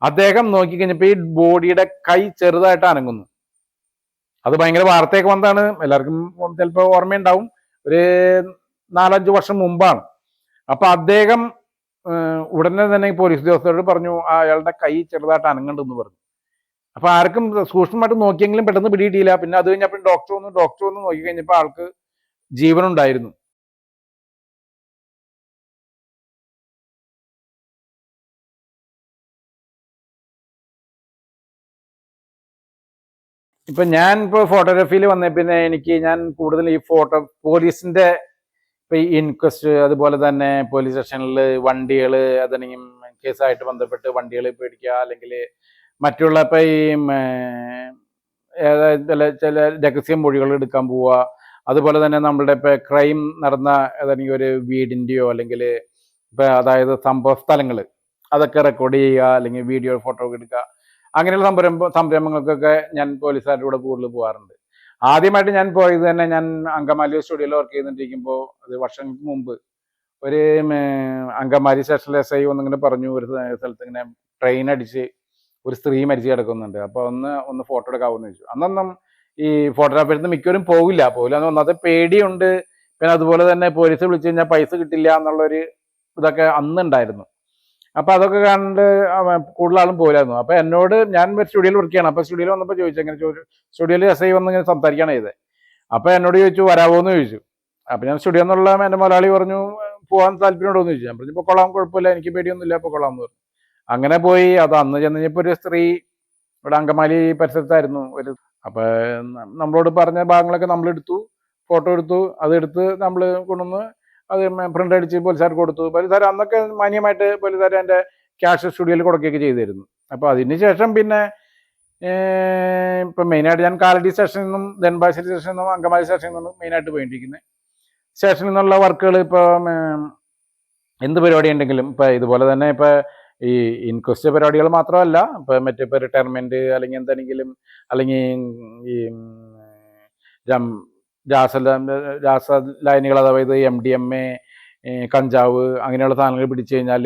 അദ്ദേഹം നോക്കിക്കഴിഞ്ഞപ്പോൾ ഈ ബോഡിയുടെ കൈ ചെറുതായിട്ട് അനങ്ങുന്നു. അത് ഭയങ്കര വാർത്തയൊക്കെ വന്നതാണ്, എല്ലാവർക്കും ചിലപ്പോൾ ഓർമ്മയുണ്ടാവും. ഒരു 4-5 വർഷം മുമ്പാണ്. അപ്പൊ അദ്ദേഹം ഉടനെ തന്നെ പോലീസ് ഉദ്യോഗസ്ഥരോട് പറഞ്ഞു അയാളുടെ കൈ ചെറുതായിട്ട് അനങ്ങണ്ടെന്ന് പറഞ്ഞു. അപ്പൊ ആർക്കും സൂക്ഷ്മമായിട്ട് നോക്കിയെങ്കിലും പെട്ടെന്ന് പിടിയിട്ടില്ല. പിന്നെ അത് കഴിഞ്ഞപ്പോൾ ഡോക്ടർ വന്ന് നോക്കി കഴിഞ്ഞപ്പോൾ ആൾക്ക് ജീവനുണ്ടായിരുന്നു. ഇപ്പൊ ഞാൻ ഫോട്ടോഗ്രാഫിയിൽ വന്നേ പിന്നെ ഞാൻ കൂടുതൽ ഈ പോലീസിന്റെ ഇപ്പൊ ഈ ഇൻക്വസ്റ്റ്, അതുപോലെ തന്നെ പോലീസ് സ്റ്റേഷനിൽ വണ്ടികൾ അതല്ലെങ്കിൽ കേസായിട്ട് ബന്ധപ്പെട്ട് വണ്ടികൾ പിടിക്കുക, അല്ലെങ്കിൽ മറ്റുള്ള ഇപ്പൊ ഈ ചില രഹസ്യ മൊഴികൾ എടുക്കാൻ പോവുക, അതുപോലെ തന്നെ നമ്മളുടെ ഇപ്പൊ ക്രൈം നടന്ന ഏതെങ്കിലും ഒരു വീടിന്റെയോ അല്ലെങ്കിൽ ഇപ്പൊ അതായത് സംഭവ സ്ഥലങ്ങൾ അതൊക്കെ റെക്കോർഡ് ചെയ്യുക, അല്ലെങ്കിൽ വീഡിയോ ഫോട്ടോ എടുക്കുക, അങ്ങനെയുള്ള സംരംഭങ്ങൾക്കൊക്കെ ഞാൻ പോലീസുകാരുടെ കൂടെ കൂടുതൽ പോകാറുണ്ട്. ആദ്യമായിട്ട് ഞാൻ പോയത് തന്നെ ഞാൻ അങ്കമാലി സ്റ്റുഡിയോയിൽ വർക്ക് ചെയ്തുകൊണ്ടിരിക്കുമ്പോൾ, അത് വർഷങ്ങൾക്ക് മുമ്പ്, ഒരു അങ്കമാലി സ്റ്റേഷനിലെ SI ഒന്നിങ്ങനെ പറഞ്ഞു, ഒരു സ്ഥലത്ത് ഇങ്ങനെ ട്രെയിൻ അടിച്ച് ഒരു സ്ത്രീ മരിച്ചു കിടക്കുന്നുണ്ട്, അപ്പൊ ഒന്ന് ഫോട്ടോ എടുക്കാമെന്ന് ചോദിച്ചു. അന്നൊന്നും ഈ ഫോട്ടോഗ്രാഫേഴ്സ് മിക്കവരും പോകില്ല എന്ന് ഒന്നാമത്തെ പേടിയുണ്ട്. പിന്നെ അതുപോലെ തന്നെ പോലീസ് വിളിച്ചു കഴിഞ്ഞാൽ പൈസ കിട്ടില്ല എന്നുള്ളൊരു ഇതൊക്കെ അന്നുണ്ടായിരുന്നു. അപ്പൊ അതൊക്കെ കണ്ട് കൂടുതൽ ആളും പോരായിരുന്നു. അപ്പൊ എന്നോട്, ഞാൻ സ്റ്റുഡിയോയിൽ വർക്ക് ചെയ്യണം, അപ്പൊ സ്റ്റുഡിയോയിൽ വന്നപ്പോൾ ചോദിച്ചു, എങ്ങനെ സ്റ്റുഡിയോയിൽ SI വന്ന് ഇങ്ങനെ സംസാരിക്കുകയാണ് ചെയ്തത്. അപ്പൊ എന്നോട് ചോദിച്ചു വരാവോ എന്ന് ചോദിച്ചു. അപ്പൊ ഞാൻ സ്റ്റുഡിയോ എന്നുള്ള എൻ്റെ മലയാളി പറഞ്ഞു പോകാൻ താല്പര്യമുണ്ടോ എന്ന് ചോദിച്ചു. ഞാൻ പറഞ്ഞു ഇപ്പോൾ കൊള്ളാം, കുഴപ്പമില്ല, എനിക്ക് പേടിയൊന്നുമില്ല, ഇപ്പോൾ കൊള്ളാം എന്ന് പറഞ്ഞു. അങ്ങനെ പോയി. അത് അന്ന് ചെന്ന് കഴിഞ്ഞപ്പോൾ ഒരു സ്ത്രീ ഇവിടെ അങ്കമാലി പരിസരത്തായിരുന്നു. അപ്പൊ നമ്മളോട് പറഞ്ഞ ഭാഗങ്ങളൊക്കെ നമ്മൾ എടുത്തു, ഫോട്ടോ എടുത്തു, അതെടുത്ത് നമ്മൾ കൊണ്ടുവന്ന് അത് പ്രിന്റ് അടിച്ച് പോലീസുകാർക്ക് കൊടുത്തു. പോലീസുകാർ അന്നൊക്കെ മാന്യമായിട്ട് പോലീസുകാർ എൻ്റെ ക്യാഷ് സ്റ്റുഡിയോയിൽ കൊടുക്കുകയൊക്കെ ചെയ്തിരുന്നു. അപ്പോൾ അതിന് ശേഷം പിന്നെ ഇപ്പം മെയിനായിട്ട് ഞാൻ കാലടി സ്റ്റേഷനിൽ നിന്നും നെടുമ്പാശ്ശേരി സ്റ്റേഷനിൽ നിന്നും അങ്കമാലി സ്റ്റേഷനിൽ നിന്നും മെയിനായിട്ട് പോയിട്ടിരിക്കുന്നത്. സ്റ്റേഷനിൽ നിന്നുള്ള വർക്കുകൾ ഇപ്പം എന്ത് പരിപാടി ഉണ്ടെങ്കിലും ഇപ്പം ഇതുപോലെ തന്നെ ഇപ്പം ഈ ഇൻക്വസ്റ്റ് പരിപാടികൾ മാത്രമല്ല, ഇപ്പം മറ്റിപ്പോൾ റിട്ടയർമെൻറ്റ് അല്ലെങ്കിൽ എന്തെങ്കിലും, അല്ലെങ്കിൽ ഈ രാസ ലൈനുകൾ, അതായത് MDMA, കഞ്ചാവ്, അങ്ങനെയുള്ള സാധനങ്ങൾ പിടിച്ചു കഴിഞ്ഞാൽ,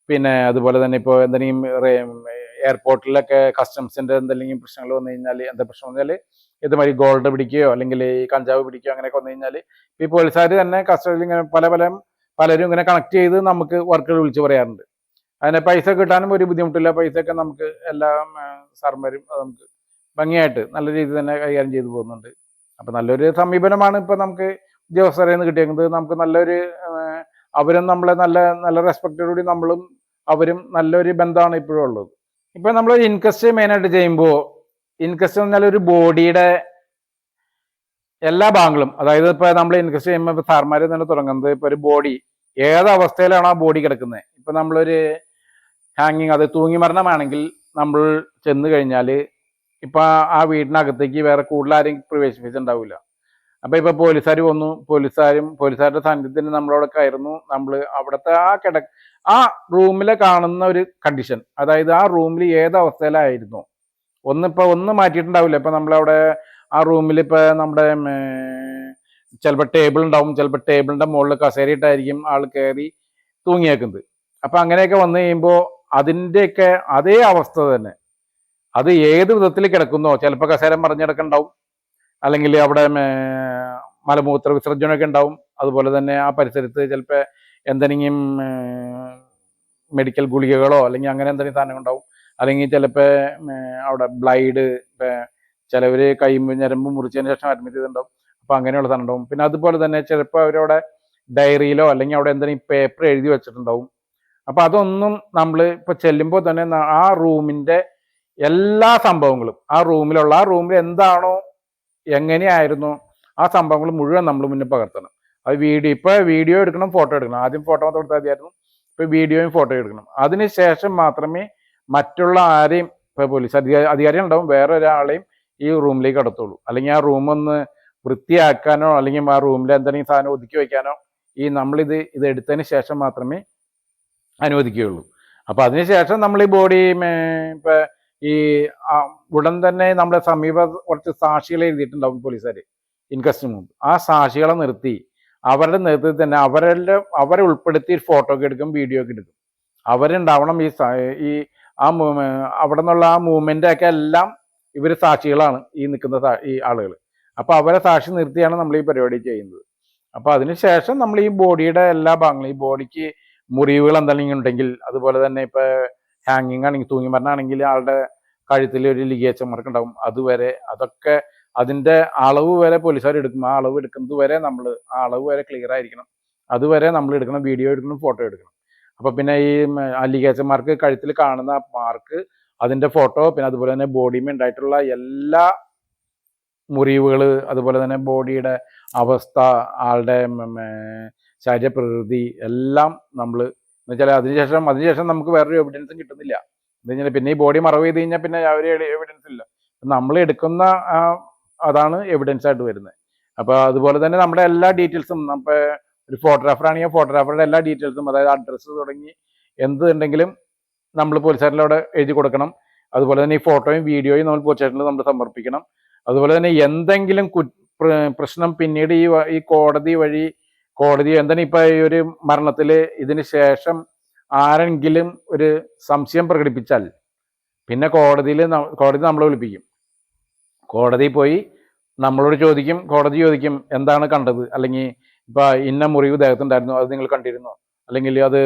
പിന്നെ അതുപോലെ തന്നെ ഇപ്പോൾ എന്തെങ്കിലും എയർപോർട്ടിലൊക്കെ കസ്റ്റംസിൻ്റെ എന്തെങ്കിലും പ്രശ്നങ്ങൾ വന്നു കഴിഞ്ഞാൽ, എന്താ പ്രശ്നം വന്നു കഴിഞ്ഞാൽ ഇതുമാതിരി ഗോൾഡ് പിടിക്കുകയോ അല്ലെങ്കിൽ ഈ കഞ്ചാവ് പിടിക്കുകയോ അങ്ങനെയൊക്കെ വന്നു കഴിഞ്ഞാൽ ഈ പോലീസുകാർ തന്നെ കസ്റ്റഡിയിൽ ഇങ്ങനെ പലരും ഇങ്ങനെ കണക്ട് ചെയ്ത് നമുക്ക് വർക്കുകൾ വിളിച്ച് പറയാറുണ്ട്. അതിനെ പൈസ കിട്ടാനും ഒരു ബുദ്ധിമുട്ടില്ല. പൈസയൊക്കെ നമുക്ക് എല്ലാം സാർമാരും നമുക്ക് ഭംഗിയായിട്ട് നല്ല രീതിയിൽ തന്നെ കൈകാര്യം ചെയ്തു പോകുന്നുണ്ട്. അപ്പം നല്ലൊരു സമീപനമാണ് ഇപ്പം നമുക്ക് ഉദ്യോഗസ്ഥരിൽ നിന്ന് കിട്ടിയേക്കുന്നത്. നമുക്ക് നല്ലൊരു, അവരും നമ്മളെ നല്ല റെസ്പെക്റ്റോടുകൂടി നമ്മളും അവരും നല്ലൊരു ബന്ധമാണ് ഇപ്പോഴും ഉള്ളത്. ഇപ്പം നമ്മൾ ഇൻക്വസ്റ്റ് മെയിനായിട്ട് ചെയ്യുമ്പോൾ, ഇൻക്വസ്റ്റ് എന്ന് പറഞ്ഞാൽ ഒരു ബോഡിയുടെ എല്ലാ ഭാഗങ്ങളും, അതായത് ഇപ്പോൾ നമ്മൾ ഇൻക്വസ്റ്റ് ചെയ്യുമ്പോൾ ഇപ്പോൾ സാർമാർ തന്നെ തുടങ്ങുന്നത് ഇപ്പോൾ ഒരു ബോഡി ഏത് അവസ്ഥയിലാണ് ആ ബോഡി കിടക്കുന്നത്. ഇപ്പം നമ്മളൊരു ഹാങ്ങിങ്, അത് തൂങ്ങി മരണമാണെങ്കിൽ നമ്മൾ ചെന്ന് കഴിഞ്ഞാൽ ഇപ്പം ആ വീടിനകത്തേക്ക് വേറെ കൂടുതൽ ആരെയും പ്രവേശിപ്പിച്ചിട്ടുണ്ടാവില്ല. അപ്പം ഇപ്പം പോലീസുകാർ വന്നു, പോലീസുകാരുടെ സാന്നിധ്യത്തിന് നമ്മളവിടെ കയറുന്നു. നമ്മൾ അവിടുത്തെ ആ റൂമിലെ കാണുന്ന ഒരു കണ്ടീഷൻ, അതായത് ആ റൂമിൽ ഏത് അവസ്ഥയിലായിരുന്നു ഒന്നും മാറ്റിയിട്ടുണ്ടാവില്ല. ഇപ്പം നമ്മളവിടെ ആ റൂമിൽ ഇപ്പം നമ്മുടെ ചിലപ്പോൾ ടേബിൾ ഉണ്ടാവും, ചിലപ്പോൾ ടേബിളിൻ്റെ മുകളിൽ കസേരയിട്ടായിരിക്കും ആൾ കയറി തൂങ്ങിയേക്കുന്നത്. അപ്പം അങ്ങനെയൊക്കെ വന്നു കഴിയുമ്പോൾ അതിൻ്റെയൊക്കെ അതേ അവസ്ഥ തന്നെ, അത് ഏത് വിധത്തിൽ കിടക്കുന്നോ, ചിലപ്പോൾ കസേര മറിഞ്ഞിടക്കുണ്ടാവും, അല്ലെങ്കിൽ അവിടെ മലമൂത്ര വിസർജനമൊക്കെ ഉണ്ടാവും. അതുപോലെ തന്നെ ആ പരിസരത്ത് ചിലപ്പോൾ എന്തെങ്കിലും മെഡിക്കൽ ഗുളികകളോ അല്ലെങ്കിൽ അങ്ങനെ എന്തെങ്കിലും സാധനം ഉണ്ടാവും. അല്ലെങ്കിൽ ചിലപ്പോൾ അവിടെ ബ്ലൈഡ്, ചിലവർ ഞരമ്പ് മുറിച്ചതിന് ശേഷം അഡ്മിറ്റ് ചെയ്തിട്ടുണ്ടാവും. അപ്പോൾ അങ്ങനെയുള്ള സാധനം ഉണ്ടാവും. പിന്നെ അതുപോലെ തന്നെ ചിലപ്പോൾ അവരവിടെ ഡയറിയിലോ അല്ലെങ്കിൽ അവിടെ എന്തെങ്കിലും പേപ്പർ എഴുതി വെച്ചിട്ടുണ്ടാവും. അപ്പോൾ അതൊന്നും നമ്മൾ ഇപ്പോൾ ചെല്ലുമ്പോൾ തന്നെ ആ റൂമിൻ്റെ എല്ലാ സംഭവങ്ങളും, ആ റൂമിൽ എന്താണോ എങ്ങനെയായിരുന്നു ആ സംഭവങ്ങൾ മുഴുവൻ നമ്മൾ മുന്നിൽ പകർത്തണം. അത് വീഡിയോ എടുക്കണം, ഫോട്ടോ എടുക്കണം. ആദ്യം ഫോട്ടോ മാത്രം എടുത്താൽ മതിയായിരുന്നു, ഇപ്പോൾ വീഡിയോയും ഫോട്ടോ എടുക്കണം. അതിനുശേഷം മാത്രമേ മറ്റുള്ള ആരെയും, ഇപ്പോൾ പോലീസ് അധികാരികൾ ഉണ്ടാവും, വേറെ ഒരാളെയും ഈ റൂമിലേക്ക് കടത്തുള്ളൂ. അല്ലെങ്കിൽ ആ റൂം ഒന്ന് വൃത്തിയാക്കാനോ അല്ലെങ്കിൽ ആ റൂമിൽ എന്തെങ്കിലും സാധനം ഒതുക്കി വയ്ക്കാനോ നമ്മളിത് എടുത്തതിന് ശേഷം മാത്രമേ അനുവദിക്കുകയുള്ളൂ. അപ്പോൾ അതിനുശേഷം നമ്മൾ ഈ ബോഡി ഇപ്പം ഈ ഉടൻ തന്നെ നമ്മുടെ കുറച്ച് സാക്ഷികളെ എഴുതിയിട്ടുണ്ടാവും പോലീസുകാർ ഇൻക്വസ്റ്റിന് മുമ്പ്. ആ സാക്ഷികളെ നിർത്തി അവരുടെ നേതൃത്വത്തിൽ തന്നെ അവരെ ഉൾപ്പെടുത്തി ഫോട്ടോ ഒക്കെ എടുക്കും, വീഡിയോ ഒക്കെ എടുക്കും. അവരുണ്ടാവണം ഈ അവിടെ നിന്നുള്ള ആ മൂവ്മെന്റ് ഒക്കെ എല്ലാം ഇവർ സാക്ഷികളാണ്, ഈ നിൽക്കുന്ന ഈ ആളുകൾ. അപ്പൊ അവരെ സാക്ഷി നിർത്തിയാണ് നമ്മൾ ഈ പരിപാടി ചെയ്യുന്നത്. അപ്പൊ അതിനുശേഷം നമ്മൾ ഈ ബോഡിയുടെ എല്ലാ ഭാഗങ്ങളും, ഈ ബോഡിക്ക് മുറിവുകൾ എന്തെങ്കിലും ഉണ്ടെങ്കിൽ, അതുപോലെ തന്നെ ഇപ്പൊ ഹാങ്ങിങ് ആണെങ്കിൽ, തൂങ്ങി മരണമാണെങ്കിൽ ആളുടെ കഴുത്തിൽ ഒരു ലിഗേച്ചർ മാർക്ക് ഉണ്ടാവും, അതുവരെ അതൊക്കെ അതിന്റെ അളവ് വരെ പോലീസുകാർ എടുക്കും. ആ അളവ് എടുക്കുന്നത് വരെ നമ്മൾ ആ അളവ് വരെ ക്ലിയർ ആയിരിക്കണം. അതുവരെ നമ്മൾ എടുക്കണം, വീഡിയോ എടുക്കണം, ഫോട്ടോ എടുക്കണം. അപ്പൊ പിന്നെ ഈ ലിഗേച്ചർ മാർക്ക്, കഴുത്തിൽ കാണുന്ന മാർക്ക്, അതിന്റെ ഫോട്ടോ, പിന്നെ അതുപോലെ തന്നെ ബോഡിമേ ഉണ്ടായിട്ടുള്ള എല്ലാ മുറിവുകൾ, അതുപോലെ തന്നെ ബോഡിയുടെ അവസ്ഥ, ആളുടെ ശരീരപ്രകൃതി എല്ലാം നമ്മൾ എന്ന് വെച്ചാൽ അതിനുശേഷം നമുക്ക് വേറൊരു എവിഡൻസും കിട്ടുന്നില്ല. എന്ന് കഴിഞ്ഞാൽ പിന്നെ ഈ ബോഡി മറവ് ചെയ്ത് കഴിഞ്ഞാൽ പിന്നെ അവർ എവിഡൻസ് ഇല്ല. നമ്മൾ എടുക്കുന്ന അതാണ് എവിഡൻസ് ആയിട്ട് വരുന്നത്. അപ്പോൾ അതുപോലെ തന്നെ നമ്മുടെ എല്ലാ ഡീറ്റെയിൽസും, നമ്മൾ ഒരു ഫോട്ടോഗ്രാഫർ ആണെങ്കിൽ ഫോട്ടോഗ്രാഫറുടെ എല്ലാ ഡീറ്റെയിൽസും, അതായത് അഡ്രസ്സ് തുടങ്ങി എന്ത് ഉണ്ടെങ്കിലും നമ്മൾ പോലീസ് സ്റ്റേഷനിലൂടെ എഴുതി കൊടുക്കണം. അതുപോലെ തന്നെ ഈ ഫോട്ടോയും വീഡിയോയും നമ്മൾ പോലീസ് സ്റ്റേഷനിൽ നമ്മൾ സമർപ്പിക്കണം. അതുപോലെ തന്നെ എന്തെങ്കിലും പ്രശ്നം പിന്നീട് ഈ കോടതി എന്താണ് ഇപ്പൊ ഈ ഒരു മരണത്തിൽ ഇതിന് ശേഷം ആരെങ്കിലും ഒരു സംശയം പ്രകടിപ്പിച്ചാൽ പിന്നെ കോടതി നമ്മളെ വിളിപ്പിക്കും. കോടതി പോയി നമ്മളോട് ചോദിക്കും, കോടതി ചോദിക്കും എന്താണ് കണ്ടത്, അല്ലെങ്കിൽ ഇപ്പൊ ഇന്ന മുറിവ് ദേഹത്തുണ്ടായിരുന്നു, അത് നിങ്ങൾ കണ്ടിരുന്നോ, അല്ലെങ്കിൽ അത്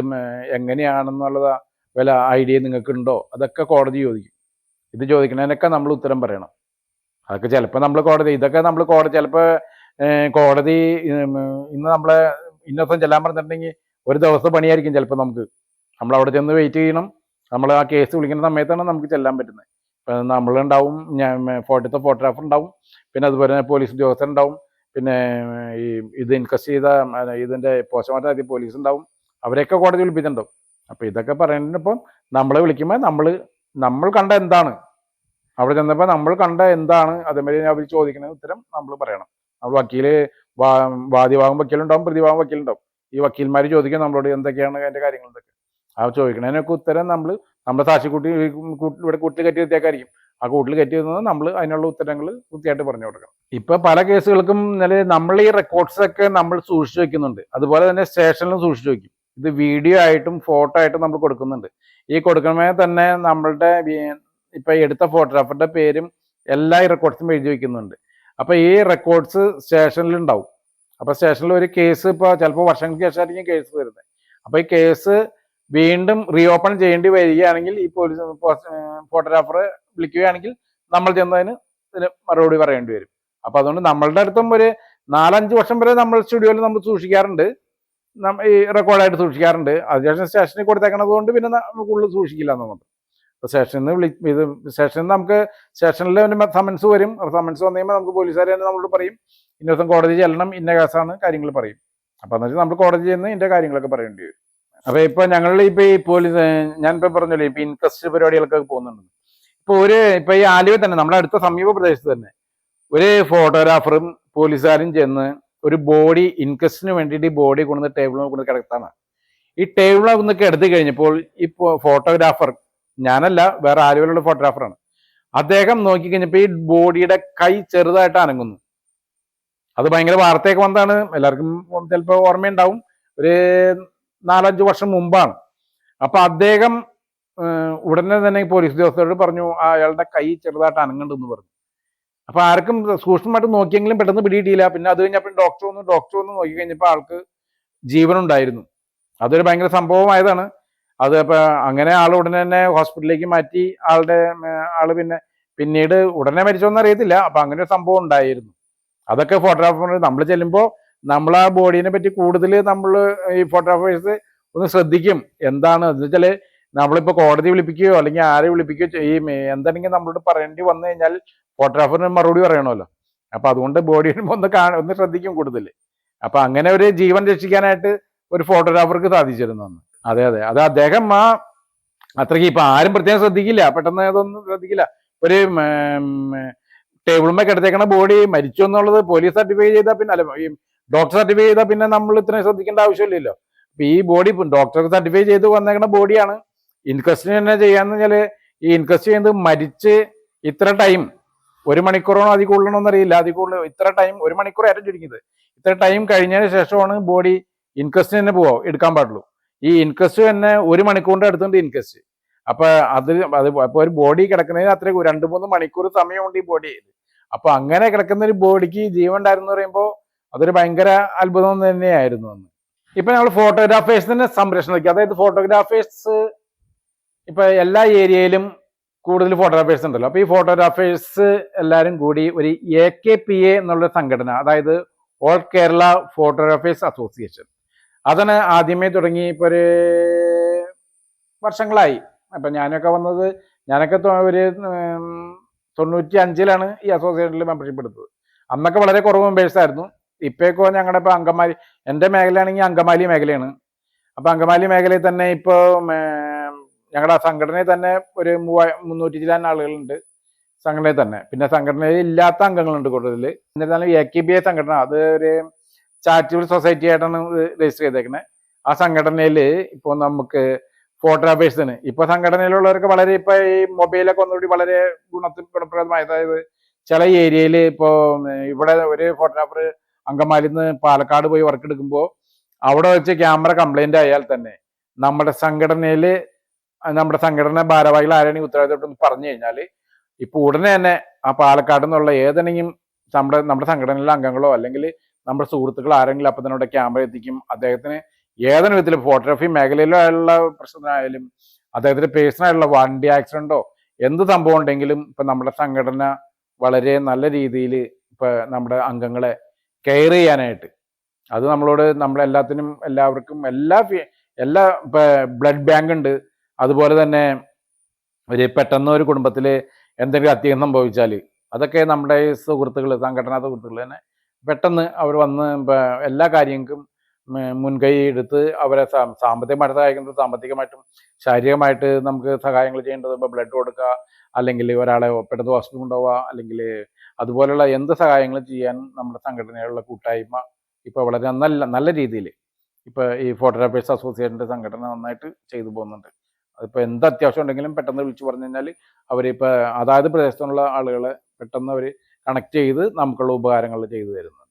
എങ്ങനെയാണെന്നുള്ള വല്ല ഐഡിയ നിങ്ങൾക്ക് ഉണ്ടോ, അതൊക്കെ കോടതി ചോദിക്കും. ഇത് ചോദിക്കുന്നതിനൊക്കെ നമ്മൾ ഉത്തരം പറയണം. അതൊക്കെ ചിലപ്പോൾ ഇതൊക്കെ നമ്മൾ ചിലപ്പോൾ കോടതി ഇന്ന് നമ്മളെ ഇന്ന ദിവസം ചെല്ലാൻ പറഞ്ഞിട്ടുണ്ടെങ്കിൽ ഒരു ദിവസം പണിയായിരിക്കും ചിലപ്പോൾ. നമ്മൾ അവിടെ ചെന്ന് വെയിറ്റ് ചെയ്യണം. നമ്മൾ ആ കേസ് വിളിക്കുന്ന സമയത്താണ് നമുക്ക് ചെല്ലാൻ പറ്റുന്നത്. ഇപ്പം നമ്മളുണ്ടാവും, ഫോട്ടോഗ്രാഫർ ഉണ്ടാവും, പിന്നെ അതുപോലെ തന്നെ പോലീസ് ഉദ്യോഗസ്ഥർ ഉണ്ടാവും, പിന്നെ ഇത് ഇൻക്വസ്റ്റ് ചെയ്ത ഇതിന്റെ പോസ്റ്റ്മോർട്ടം നടത്തിയ പോലീസ് ഉണ്ടാവും. അവരെയൊക്കെ കോടതി വിളിപ്പിച്ചിട്ടുണ്ടാവും. അപ്പൊ ഇതൊക്കെ പറയുന്നതിനൊപ്പം നമ്മളെ വിളിക്കുമ്പോൾ നമ്മൾ കണ്ട എന്താണ്, അവിടെ ചെന്നപ്പോൾ നമ്മൾ കണ്ട എന്താണ്, അതേമാതിരി അവർ ചോദിക്കുന്ന ഉത്തരം നമ്മൾ പറയണം. നമ്മൾ വാദിഭാഗം വക്കീലുണ്ടാവും, പ്രതിഭാഗം വക്കീലുണ്ടാവും. ഈ വക്കീൽമാർ ചോദിക്കും നമ്മളോട് എന്തൊക്കെയാണ് അതിന്റെ കാര്യങ്ങൾ, എന്തൊക്കെ ആ ചോദിക്കണതിനൊക്കെ ഉത്തരം നമ്മുടെ സാക്ഷിക്കൂട്ടി ഇവിടെ കൂട്ടിൽ കയറ്റി നിർത്തിയായിരിക്കും. ആ കൂട്ടിൽ കയറ്റി വരുന്നത് നമ്മൾ അതിനുള്ള ഉത്തരങ്ങൾ കൃത്യമായിട്ട് പറഞ്ഞു കൊടുക്കണം. ഇപ്പൊ പല കേസുകൾക്കും നമ്മൾ ഈ റെക്കോർഡ്സ് ഒക്കെ നമ്മൾ സൂക്ഷിച്ചു വെക്കുന്നുണ്ട്. അതുപോലെ തന്നെ സ്റ്റേഷനിലും സൂക്ഷിച്ചു വെക്കും. ഇത് വീഡിയോ ആയിട്ടും ഫോട്ടോ ആയിട്ടും നമ്മൾ കൊടുക്കുന്നുണ്ട്. ഈ കൊടുക്കുമ്പോൾ തന്നെ നമ്മളുടെ ഇപ്പൊ എടുത്ത ഫോട്ടോഗ്രാഫറുടെ പേരും എല്ലാ ഈ റെക്കോർഡ്സും എഴുതി വെക്കുന്നുണ്ട്. അപ്പൊ ഈ റെക്കോർഡ്സ് സ്റ്റേഷനിൽ ഉണ്ടാവും. അപ്പൊ സ്റ്റേഷനിൽ ഒരു കേസ് ഇപ്പൊ ചിലപ്പോൾ വർഷങ്ങൾക്ക് ശേഷമായിരിക്കും കേസ് വരുന്നത്. അപ്പൊ ഈ കേസ് വീണ്ടും റീഓപ്പൺ ചെയ്യേണ്ടി വരികയാണെങ്കിൽ ഈ ഫോട്ടോഗ്രാഫറെ വിളിക്കുകയാണെങ്കിൽ നമ്മൾ ചെന്നതിന് ഇതിന് മറുപടി പറയേണ്ടി വരും. അപ്പൊ അതുകൊണ്ട് നമ്മളുടെ അടുത്തും ഒരു 4-5 വർഷം വരെ നമ്മൾ സ്റ്റുഡിയോയിൽ നമ്മൾ സൂക്ഷിക്കാറുണ്ട്, ഈ റെക്കോർഡായിട്ട് സൂക്ഷിക്കാറുണ്ട്. അതിനുശേഷം സ്റ്റേഷനിൽ കൊടുത്തേക്കണത് കൊണ്ട് പിന്നെ നമുക്ക് ഉള്ളിൽ സൂക്ഷിക്കില്ല എന്നുള്ളത്. അപ്പോൾ സ്റ്റേഷനിൽ നമുക്ക് സ്റ്റേഷനിൽ സമൻസ് വരും. സമൻസ് വന്നു കഴിയുമ്പോൾ നമുക്ക് പോലീസുകാർ തന്നെ നമ്മളോട് പറയും ഇന്ന ദിവസം കോടതി ചെല്ലണം, ഇന്ന കേസാണ്, കാര്യങ്ങൾ പറയും. അപ്പൊ എന്ന് വെച്ചാൽ നമ്മൾ കോടതി ചെന്ന് ഇതിന്റെ കാര്യങ്ങളൊക്കെ പറയേണ്ടി വരും. അപ്പൊ ഇപ്പൊ ഞങ്ങൾ ഇപ്പൊ ഈ പോലീസ്, ഞാനിപ്പോ പറഞ്ഞല്ലോ ഇപ്പൊ ഇൻക്വസ്റ്റ് പരിപാടികളൊക്കെ പോകുന്നുണ്ട്. ഇപ്പൊ ഈ ആലുവ തന്നെ നമ്മുടെ അടുത്ത സമീപ പ്രദേശത്ത് തന്നെ ഒരു ഫോട്ടോഗ്രാഫറും പോലീസുകാരും ചെന്ന് ഒരു ബോഡി ഇൻക്വസ്റ്റിന് വേണ്ടിയിട്ട് ഈ ബോഡി കൊണ്ടുവന്ന് ടേബിളിൽ കൊണ്ട് കിടത്താണ്. ഈ ടേബിളിൽ ഒന്ന് കിടത്തി കഴിഞ്ഞപ്പോൾ ഈ ഫോട്ടോഗ്രാഫർ, ഞാനല്ല വേറെ ആലുവയിലുള്ള ഫോട്ടോഗ്രാഫറാണ്, അദ്ദേഹം നോക്കിക്കഴിഞ്ഞപ്പോൾ ഈ ബോഡിയുടെ കൈ ചെറുതായിട്ട് അനങ്ങുന്നു. അത് ഭയങ്കര വാർത്തയൊക്കെ വന്നതാണ്, എല്ലാവർക്കും ചിലപ്പോൾ ഓർമ്മയുണ്ടാവും. ഒരു 4-5 വർഷം മുമ്പാണ്. അപ്പൊ അദ്ദേഹം ഉടനെ തന്നെ പോലീസ് ഉദ്യോഗസ്ഥരോട് പറഞ്ഞു അയാളുടെ കൈ ചെറുതായിട്ട് അനങ്ങുന്നുണ്ടെന്ന് പറഞ്ഞു. അപ്പൊ ആർക്കും സൂക്ഷ്മമായിട്ട് നോക്കിയെങ്കിലും പെട്ടെന്ന് പിടിയിട്ടില്ല. പിന്നെ അത് കഴിഞ്ഞപ്പോൾ ഡോക്ടർ വന്ന് നോക്കി കഴിഞ്ഞപ്പോൾ ആൾക്ക് ജീവനുണ്ടായിരുന്നു. അതൊരു ഭയങ്കര സംഭവമായതാണ്. അത് ഇപ്പൊ അങ്ങനെ ആൾ ഉടനെ തന്നെ ഹോസ്പിറ്റലിലേക്ക് മാറ്റി. ആള് പിന്നീട് ഉടനെ മരിച്ചോന്ന് അറിയത്തില്ല. അപ്പൊ അങ്ങനെ ഒരു സംഭവം ഉണ്ടായിരുന്നു. അതൊക്കെ ഫോട്ടോഗ്രാഫർ നമ്മൾ ചെല്ലുമ്പോൾ നമ്മൾ ആ ബോഡീനെ പറ്റി കൂടുതൽ നമ്മൾ ഈ ഫോട്ടോഗ്രാഫേഴ്സ് ഒന്ന് ശ്രദ്ധിക്കും. എന്താണ് എന്ന് വെച്ചാല് നമ്മളിപ്പോ കോടതി വിളിപ്പിക്കുകയോ അല്ലെങ്കിൽ ആരെ വിളിപ്പിക്കുകയോ ഈ എന്തെങ്കിലും നമ്മളോട് പറയേണ്ടി വന്നു കഴിഞ്ഞാൽ ഫോട്ടോഗ്രാഫറിന് മറുപടി പറയണമല്ലോ. അപ്പൊ അതുകൊണ്ട് ബോഡി ഒന്ന് ശ്രദ്ധിക്കും കൂടുതൽ. അപ്പൊ അങ്ങനെ ഒരു ജീവൻ രക്ഷിക്കാനായിട്ട് ഒരു ഫോട്ടോഗ്രാഫർക്ക് സാധിച്ചിരുന്നു. അതെ അത് അദ്ദേഹം അത്രയ്ക്ക് ഇപ്പൊ ആരും പ്രത്യേകം ശ്രദ്ധിക്കില്ല, പെട്ടെന്ന് അതൊന്നും ശ്രദ്ധിക്കില്ല. ഒരു ടേബിളുമ്മ കിടത്തേക്കണ ബോഡി മരിച്ചു എന്നുള്ളത് പോലീസ് സർട്ടിഫൈ ചെയ്താൽ പിന്നെ അല്ല ഈ ഡോക്ടർ സർട്ടിഫൈ ചെയ്താൽ പിന്നെ നമ്മൾ ഇത്രയും ശ്രദ്ധിക്കേണ്ട ആവശ്യമില്ലല്ലോ. അപ്പൊ ഈ ബോഡി ഡോക്ടർ സർട്ടിഫൈ ചെയ്ത് വന്നേക്കണ ബോഡിയാണ്. ഇൻക്വസ്റ്റ് തന്നെ ചെയ്യാന്ന് വെച്ചാല് ഈ ഇൻക്വസ്റ്റ് ചെയ്യുന്നത് മരിച്ച് ഇത്ര ടൈം 1 മണിക്കൂറാണോ അതിൽ കൂടുതലണമെന്ന് അറിയില്ല, അതിൽ കൂടുതൽ ഇത്ര ടൈം 1 മണിക്കൂർ ഏറ്റവും ചുരുങ്ങിയത് ഇത്ര ടൈം കഴിഞ്ഞതിന് ശേഷമാണ് ബോഡി ഇൻക്വസ്റ്റ് തന്നെ എടുക്കാൻ പാടുള്ളൂ. ഈ ഇൻക്വസ്റ്റ് തന്നെ 1 മണിക്കൂറിന്റെ അടുത്തുണ്ട് ഇൻക്വസ്റ്റ്. അപ്പൊ അപ്പൊ ഒരു ബോഡി കിടക്കുന്നതിന് അത്ര 2-3 മണിക്കൂർ സമയമുണ്ട് ഈ ബോഡി. അപ്പൊ അങ്ങനെ കിടക്കുന്ന ഒരു ബോഡിക്ക് ജീവൻ ഉണ്ടായിരുന്നു പറയുമ്പോൾ അതൊരു ഭയങ്കര അത്ഭുതം തന്നെയായിരുന്നു അന്ന്. ഇപ്പൊ നമ്മൾ ഫോട്ടോഗ്രാഫേഴ്സിനെ സംരക്ഷണം, അതായത് ഫോട്ടോഗ്രാഫേഴ്സ് ഇപ്പൊ എല്ലാ ഏരിയയിലും കൂടുതൽ ഫോട്ടോഗ്രാഫേഴ്സ് ഉണ്ടല്ലോ. അപ്പൊ ഈ ഫോട്ടോഗ്രാഫേഴ്സ് എല്ലാവരും കൂടി ഒരു AKPA എന്നുള്ള സംഘടന, അതായത് ഓൾ കേരള ഫോട്ടോഗ്രാഫേഴ്സ് അസോസിയേഷൻ, അതാണ് ആദ്യമേ തുടങ്ങി. ഇപ്പൊ ഒരു വർഷങ്ങളായി. അപ്പൊ ഞാനൊക്കെ ഒരു 95-ലാണ് ഈ അസോസിയേഷനിൽ മെമ്പർഷിപ്പ് എടുത്തത്. അന്നൊക്കെ വളരെ കുറവ് മെമ്പേഴ്സ് ആയിരുന്നു. ഇപ്പൊ ഞങ്ങളുടെ ഇപ്പൊ അങ്കമാലി, എൻ്റെ മേഖലയാണെങ്കിൽ അങ്കമാലി മേഖലയാണ്. അപ്പൊ അങ്കമാലി മേഖലയിൽ തന്നെ ഇപ്പോ ഞങ്ങളുടെ സംഘടനയിൽ തന്നെ ഒരു 300 ചില്ലാൻ ആളുകളുണ്ട് സംഘടനയിൽ തന്നെ. പിന്നെ സംഘടനയിൽ ഇല്ലാത്ത അംഗങ്ങളുണ്ട് കൂടുതൽ. എന്നിരുന്നാലും AKPA സംഘടന അത് ഒരു ചാരിറ്റബിൾ സൊസൈറ്റി ആയിട്ടാണ് രജിസ്റ്റർ ചെയ്തേക്കുന്നത്. ആ സംഘടനയിൽ ഇപ്പോൾ നമുക്ക് ഫോട്ടോഗ്രാഫേഴ്സിന് ഇപ്പൊ സംഘടനയിലുള്ളവർക്ക് വളരെ ഇപ്പൊ ഈ മൊബൈലൊക്കെ ഒന്നുകൂടി വളരെ ഗുണപ്രദമായി. അതായത് ചില ഏരിയയിൽ ഇപ്പോൾ ഇവിടെ ഒരു ഫോട്ടോഗ്രാഫർ അങ്കമാലിയിൽ നിന്ന് പാലക്കാട് പോയി വർക്ക് എടുക്കുമ്പോൾ അവിടെ വെച്ച് ക്യാമറ കംപ്ലൈന്റ് ആയാൽ തന്നെ നമ്മുടെ സംഘടന ഭാരവാഹികൾ ആരെയും ഉത്തരവാദിത്തം പറഞ്ഞു കഴിഞ്ഞാൽ ഇപ്പൊ ഉടനെ തന്നെ ആ പാലക്കാട് നിന്നുള്ള ഏതെങ്കിലും നമ്മുടെ സംഘടനയിലെ അംഗങ്ങളോ അല്ലെങ്കിൽ നമ്മുടെ സുഹൃത്തുക്കൾ ആരെങ്കിലും അപ്പം തന്നെ അവിടെ ക്യാമറ എത്തിക്കും. അദ്ദേഹത്തിന് ഏതെങ്കിലും വിധത്തിൽ ഫോട്ടോഗ്രാഫി മേഖലയിലുള്ള പ്രശ്നത്തിനായാലും അദ്ദേഹത്തിന്റെ പേഴ്സണായിട്ടുള്ള വണ്ടി ആക്സിഡന്റോ എന്ത് സംഭവം ഉണ്ടെങ്കിലും ഇപ്പൊ നമ്മുടെ സംഘടന വളരെ നല്ല രീതിയിൽ ഇപ്പൊ നമ്മുടെ അംഗങ്ങളെ കെയർ ചെയ്യാനായിട്ട് അത് എല്ലാവർക്കും എല്ലാ ഇപ്പൊ ബ്ലഡ് ബാങ്ക് ഉണ്ട്. അതുപോലെ തന്നെ പെട്ടെന്ന് ഒരു കുടുംബത്തിൽ എന്തെങ്കിലും അത്യാഹിതം സംഭവിച്ചാൽ അതൊക്കെ നമ്മുടെ സംഘടനാ സുഹൃത്തുക്കൾ തന്നെ പെട്ടെന്ന് അവർ വന്ന് എല്ലാ കാര്യങ്ങൾക്കും മുൻകൈ എടുത്ത് അവരെ സാമ്പത്തികമായിട്ട് സഹായിക്കുന്നത്, സാമ്പത്തികമായിട്ടും ശാരീരികമായിട്ട് നമുക്ക് സഹായങ്ങൾ ചെയ്യേണ്ടത്, ഇപ്പോൾ ബ്ലഡ് കൊടുക്കുക, അല്ലെങ്കിൽ ഒരാളെ പെട്ടെന്ന് ഹോസ്പിറ്റൽ കൊണ്ടുപോവുക, അല്ലെങ്കിൽ അതുപോലെയുള്ള എന്ത് സഹായങ്ങളും ചെയ്യാൻ നമ്മുടെ സംഘടനയിലുള്ള കൂട്ടായ്മ ഇപ്പോൾ വളരെ നല്ല രീതിയിൽ ഇപ്പോൾ ഈ ഫോട്ടോഗ്രാഫേഴ്സ് അസോസിയേഷൻ്റെ സംഘടന നന്നായിട്ട് ചെയ്തു പോകുന്നുണ്ട്. അതിപ്പോൾ എന്ത് അത്യാവശ്യം ഉണ്ടെങ്കിലും പെട്ടെന്ന് വിളിച്ചു പറഞ്ഞു കഴിഞ്ഞാൽ അവരിപ്പോൾ അതായത് പ്രദേശത്തുള്ള ആളുകളെ പെട്ടെന്ന് അവർ കണക്ട് ചെയ്ത് നമുക്കുള്ള ഉപകാരങ്ങൾ ചെയ്തു തരുന്നത്.